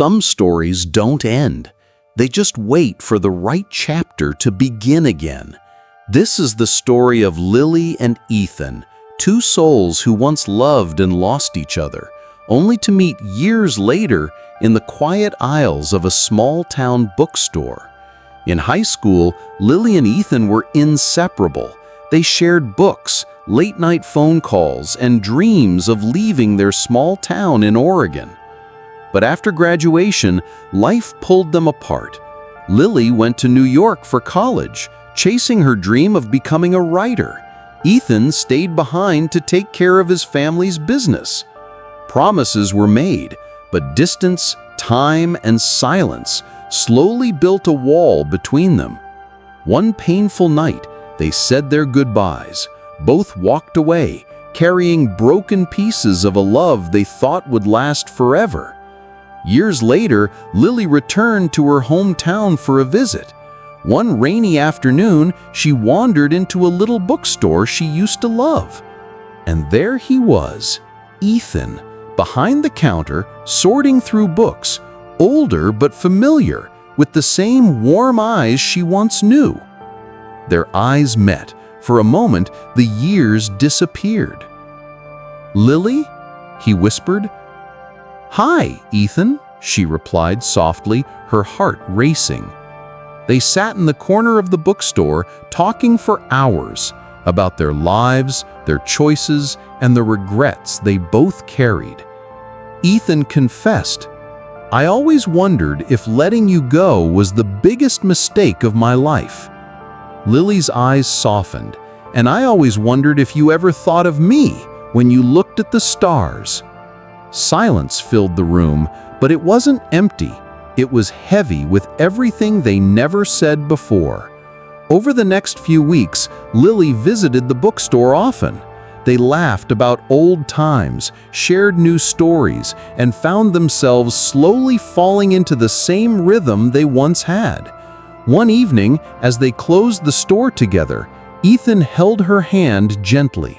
Some stories don't end. They just wait for the right chapter to begin again. This is the story of Lily and Ethan, two souls who once loved and lost each other, only to meet years later in the quiet aisles of a small-town bookstore. In high school, Lily and Ethan were inseparable. They shared books, late-night phone calls, and dreams of leaving their small town in Oregon. But after graduation, life pulled them apart. Lily went to New York for college, chasing her dream of becoming a writer. Ethan stayed behind to take care of his family's business. Promises were made, but distance, time, and silence slowly built a wall between them. One painful night, they said their goodbyes. Both walked away, carrying broken pieces of a love they thought would last forever. Years later, Lily returned to her hometown for a visit. One rainy afternoon, she wandered into a little bookstore she used to love. And there he was, Ethan, behind the counter, sorting through books, older but familiar, with the same warm eyes she once knew. Their eyes met. For a moment, the years disappeared. "Lily?" he whispered. "Hi, Ethan," she replied softly, her heart racing. They sat in the corner of the bookstore, talking for hours about their lives, their choices, and the regrets they both carried. Ethan confessed, "I always wondered if letting you go was the biggest mistake of my life." Lily's eyes softened, "And I always wondered if you ever thought of me when you looked at the stars." Silence filled the room, but it wasn't empty. It was heavy with everything they never said before. Over the next few weeks, Lily visited the bookstore often. They laughed about old times, shared new stories, and found themselves slowly falling into the same rhythm they once had. One evening, as they closed the store together, Ethan held her hand gently.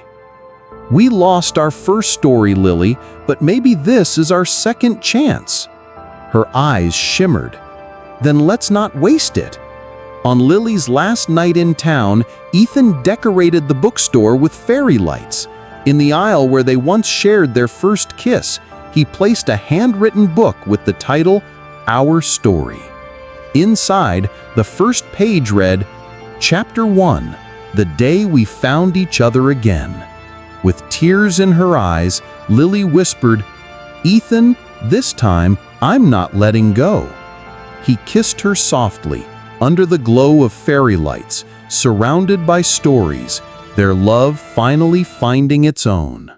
"We lost our first story, Lily, but maybe this is our second chance." Her eyes shimmered. "Then let's not waste it." On Lily's last night in town, Ethan decorated the bookstore with fairy lights. In the aisle where they once shared their first kiss, he placed a handwritten book with the title, Our Story. Inside, the first page read, Chapter 1, The Day We Found Each Other Again. With tears in her eyes, Lily whispered, "Ethan, this time I'm not letting go." He kissed her softly, under the glow of fairy lights, surrounded by stories, their love finally finding its own.